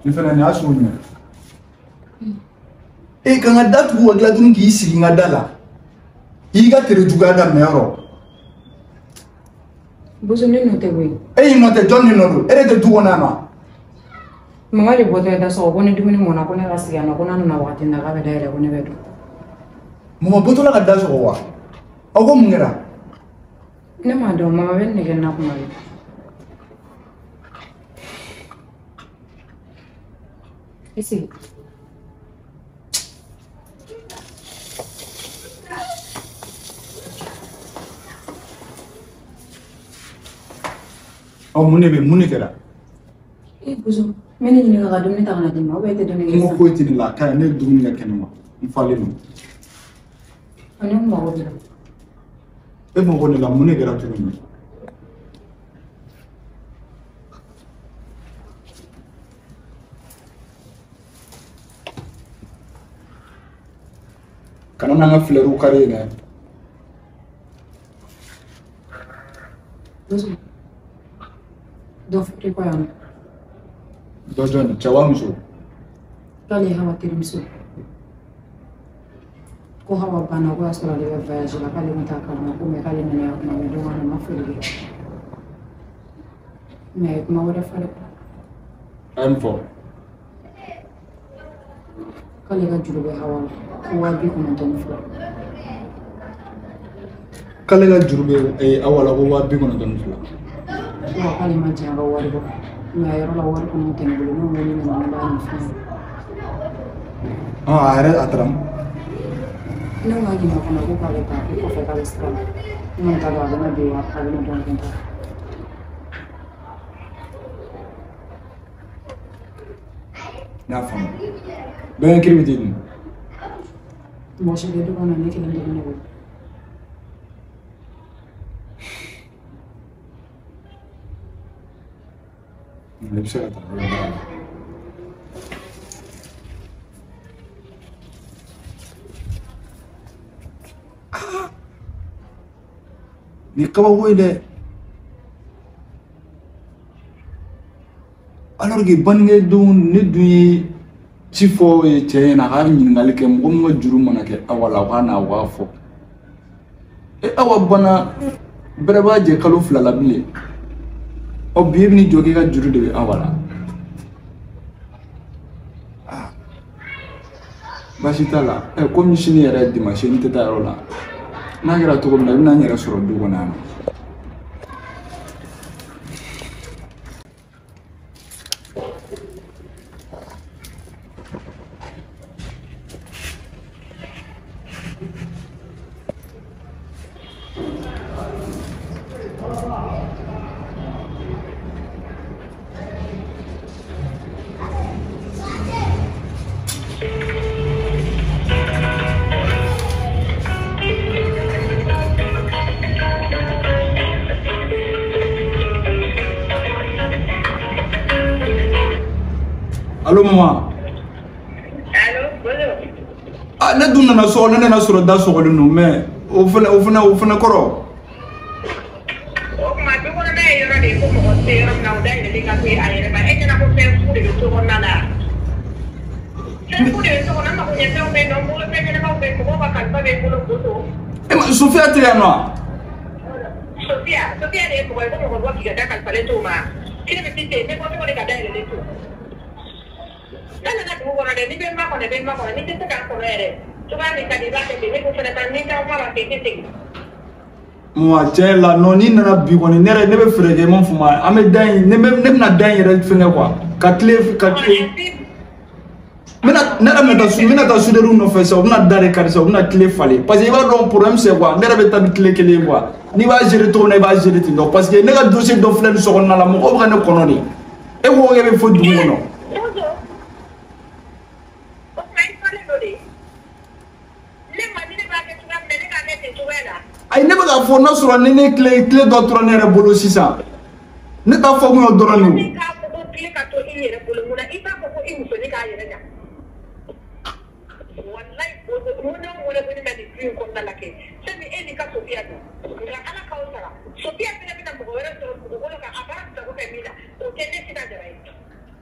ni fana ni asu ni e kan ga datu wa gladun ki sigi ngadala iga tere jugada mero bozo ni no te we e no te jonni no ere te duona ma mama le boto da so bone dumuni mona ko ne ga siya no ko nanu na wakati ndaga be dai ko ne bedo mama boto la ga da so wa ogo mungera ne ma do mama ben ne na ko mari isi o mune kera e buzo meni ni ga dumuni ta na di ma be te dumuni mo ko ti la ka ne dumuni ga kenema mfale no ane mo go di e mo gone la mune kera tu ni kana na fleru kare ne buzo do fukri ko yam do jon chawamso kali hawa tirimso ko hawa bana ko asura le voyage la kali mata kana ko me kali ne ya kuma do wana mafuli me kuma wada fale I'm for kali ga julu be hawa ko wa bi ko non tan fula kale ga jurbe awala ko wa bi ko non tan fula wa kali ma janga wari ko me ayro la wari ko non tan bulu no woni ne ma ba ni fa are atram no wa gi ma ko na ko kali ta ko fe kali stra non ta ba na bi wa kali no don ta na fam ben kirbitin mo se de do na ne ke ndo ne ko lebse ata ni kaba woyle alors que bange dun ne dun ci fo e chena ha nyingal ke mo mo juru mana ke awala wana wa fo e awa bana breba je kalu flala bile o biibni jogi ga juru de awala basitala e commission yere dimanche ni teta rola na gira to ko na nyere soro du gona na Allô maman. Allô, bonjour. Ah, ne dun na so ne na soro da so no mais o fana koro. O ma du ko na yoro de ko mo te yoro na o dai de ka pe ayere ba e na ko pe fu de to ko na la. Se fu de to ko na ma ko nyete o be no mo le pe na ko pe ko ba kan ba be ko lo ko to. E ma Sofia te ya no. Sofia de ko ba ko ko ki ga kan pale to ma. Ile be tite me ko to le ka dai le to. Na ko na de ni be ma ko ni te ka ko ere. Tu va ni ka di ba te be ko fena tan ni ka ma ba te te. Moi la non ni na bi ko ni ne be frege mon fuma ame dan ne na dan yere fene quoi ka clé mina ta su de ru no fe so na dare ka so na clé fallait parce que il va donc problème c'est quoi ne be ta bi clé kele quoi ni va gérer tourner va gérer ti parce que ne ga dossier do flemme so na la mo ko ba ne kono ni e wo be fo du mo no ay ne ba ga fo no so ni ne clé do tourner ne re bolo sisa ne ta fo mo do ran ni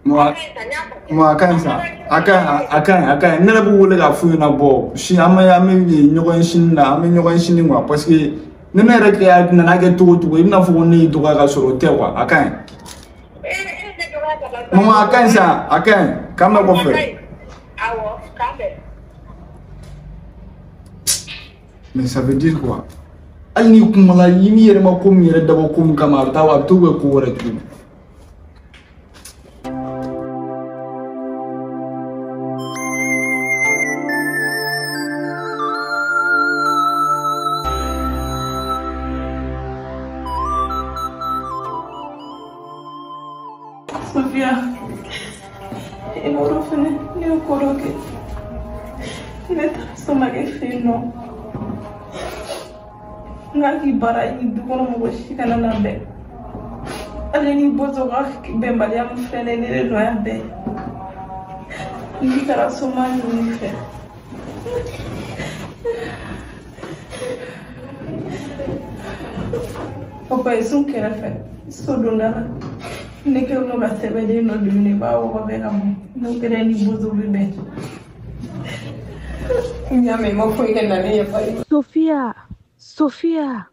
Moi kan sa akan ne bu wole ga fu na bo shi ame nyogon shin na ame nyogon shin ngwa parce que ne me rek ya na ga to ibna fu ni to ga soro te kwa akan mama akan sa akan kama ko fe awo kambe mais ça veut dire quoi al ni kumala yimi yere ma kum yere dabo kum kamar tawa to ko wore tu Sofia, eu moro fene, eu coloquei. Ele tá soma que fino. Ngaki bara ni dukono mo shikana na be. Ale ni bozo ga be mbali am fene ni le no ya be. Ni kara soma ni fe. Papa is un kerafe. So dona. Ne que uno gaste bede no dimini ba o ba be kam. No kere ni bozo be be. Nyame mo ko ike na ne pa. Sophia,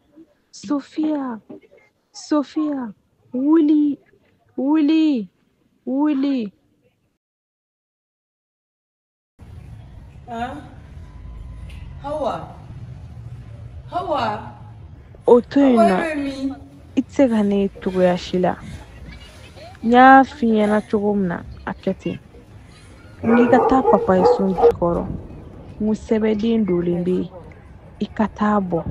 Willy. Hawa. Otuna. Itsegane tugashila. Nya fiena chugumna akati. Ngikata papa isun chikoro. Musebedi ndulimbi. Ikatabo.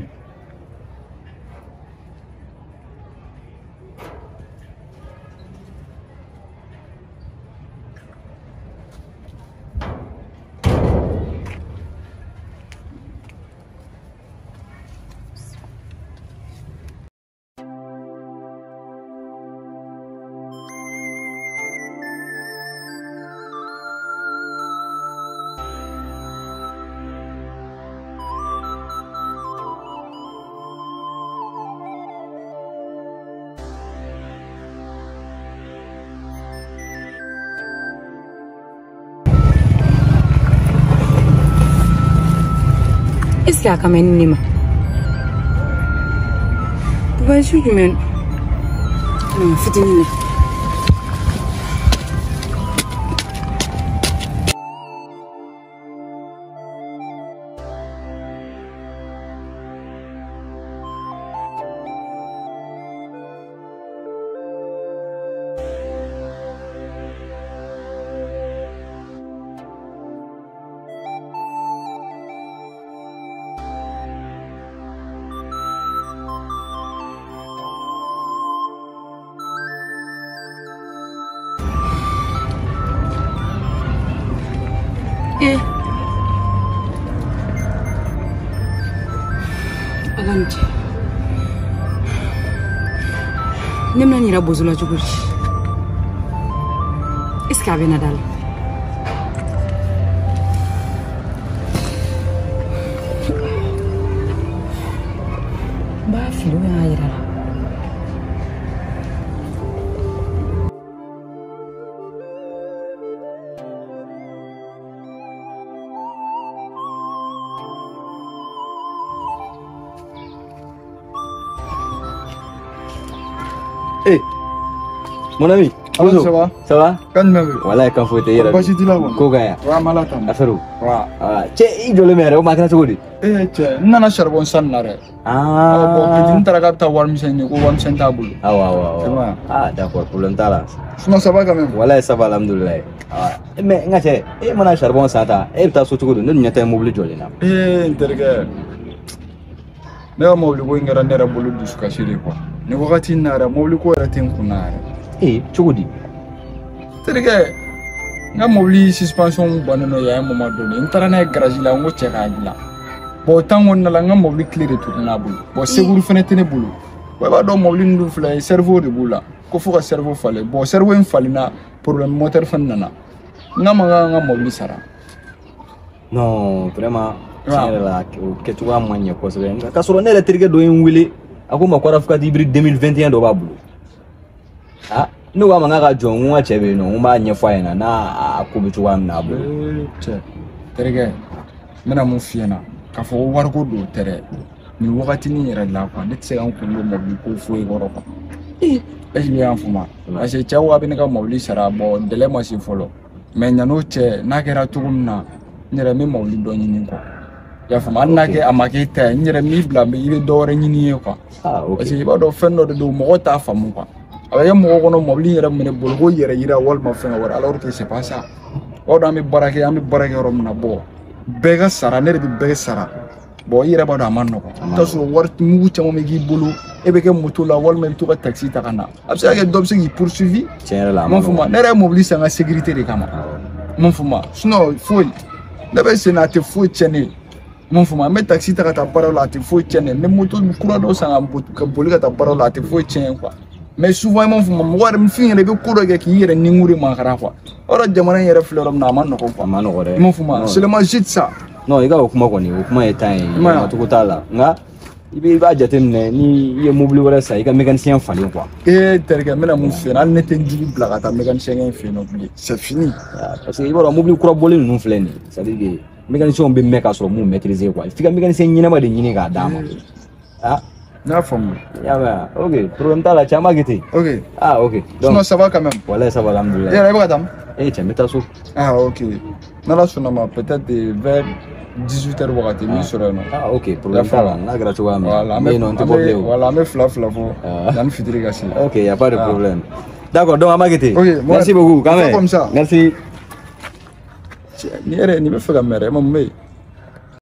Est-ce qu'il y a quand même une pourquoi je suis humaine? Non, faut tenir. Alanti. Nemna nira bozula juguri. Est-ce qu'il y a Nadal? Ba filo ya ira. Hey, mon ami, alors ça va? Ça va? Quand même. Voilà, quand faut te dire. Pas si tu l'as vu. Kogaya. Wa malata. Aferu. Wa. Che, i jole mere o makana chogodi. Che, nana charbon san nare. Bon, petit taraga ta warm sen ko warm sen tabulu. D'accord, problème tala. Sinon ça va quand même. Voilà, ça va alhamdulillah. Mais ngache, mana charbon sata, ta so chogodi, ne nyata mobile jole na. Interga. Ne wa mobile ko ngara nera bolu duska shiri quoi. Ne wakati nara mobile ko era tin kunara. Chogodi. Interga. Nga mobile suspension banano ya moment donné. Intara na garage la ngo cheka gila. Bo tango na la nga mobile clear tout na bulu. Bo seguru fenêtre ne bulu. Bo ba do mobile ndu fla cerveau de bula. Ko fuka cerveau fale. Bo cerveau en falina problème moteur fan nana. Nga mobile sara. Non, vraiment. La que tu vas moigner quoi c'est ka soro ne la tirige do en wili ako makwara fuka di 2021 do babulu ne ko a ma n ka jɔ n ko n ka cɛ bɛ yen nɔ n b'a ɲɛfɔ a ɲɛna n'a ko bɛ cogoya min na a bolo. cɛ terikɛ n bɛna mun f'i ɲɛna k'a fɔ ko wariko don tɛ dɛ nin wagatinin yɛrɛ la quoi ne tɛ se ka n kun don mɔbili ko foyi kɔrɔ quoi est-ce que y'a faamu parce que cɛ ko a bɛ ne ka mɔbili sara bon délai ma se fɔlɔ mais ɲan'o cɛ n'a kɛra cogo min na n yɛrɛ n bɛ mɔbili dɔ ɲini quoi i y'a faamu hali n'a kɛ a ma kɛ ta ye n yɛrɛ min bila i bɛ dɔ wɛrɛ ɲini ye quoi parce que i b'a dɔn fɛn dɔ de don mɔgɔ t'a faamu quoi a bɛ kɛ mɔgɔ kɔnɔ mɔbili yɛrɛ minɛ bolo ko yɛrɛ yira walima fɛn wɛrɛ alors que c'est pas ça o don an bɛ baara kɛ yɔrɔ min na bon bɛɛ ka sara ne de bɛ bɛɛ sara bon i yɛrɛ b'a dɔn a ma nɔgɔn i bɛ t'a sɔrɔ wari mugu caman bɛ k'i bolo e bɛ kɛ moto la walima i bɛ to ka taxi ta ka na a bɛ se ka kɛ dɔ bɛ se k'i poursuivi tiɲɛ yɛrɛ la a ma fɔ ma ne yɛrɛ ye mɔbili san n ka sécurité de kama ma fɔ ma sinon foyi ne bɛ sen na a tɛ foyi tiɲɛ ne ye ma fɔ ma n bɛ taxi ta ka taa baaraw la a tɛ foyi tiɲɛ ne ye n bɛ moto kura dɔ san ka boli ka taa baaraw la a tɛ foyi tiɲɛ quoi mais souvent i ma fɔ ma mɔgɔ yɛrɛ fin yɛrɛ i bɛ ko dɔ kɛ k'i yɛrɛ ninkun de makara quoi o yɔrɔ jamana in yɛrɛ filɛ yɔrɔ min na a ma nɔgɔn quoi a ma nɔgɔn dɛ i ma fɔ ma seulement juste ça non i ka o kuma kɔni o kuma ye tan ye cogo t'a la nka i b'a jateminɛ ni i ye mobili wɛrɛ san i ka mécanicien falen quoi terikɛ n bɛna mun f'i ɲɛna hali ne tɛ n jigi bila ka taa mécanicien kɛ in fɛ yen nɔ bilen c'est fini parce que i b'a dɔn mobili kura bɔlen ninnu filɛ nin ye c'est à dire que mécanicien bɛ mɛn k'a sɔrɔ mun maîtriser quoi f'i ka mécanicien ɲɛnama de ɲini k'a d'a ma n y'a faamu i y'a mɛn ok problème t'a la cɛ an b'a kɛ ten ok ok donc sinon ça va quand même walayi ça va alhamdulilayi e yɛrɛ i bɛ ka taa cɛ n bɛ taa so ok n'ala sɔnna ma peut-être vers 18h wagati min sɔrɔ yen nɔ ok problème t'a la n'a kɛra cogoya min na n bɛ yen nɔ n tɛ bɔ bilen o voilà an bɛ fila fɔ yanni fitiri ka se ok y a pas de problème d'accord donc an b'a kɛ ten ok merci beaucoup quand même comme ça merci ni yɛrɛ nin bɛ fɛ ka mɛrɛ e ma mun bɛ yen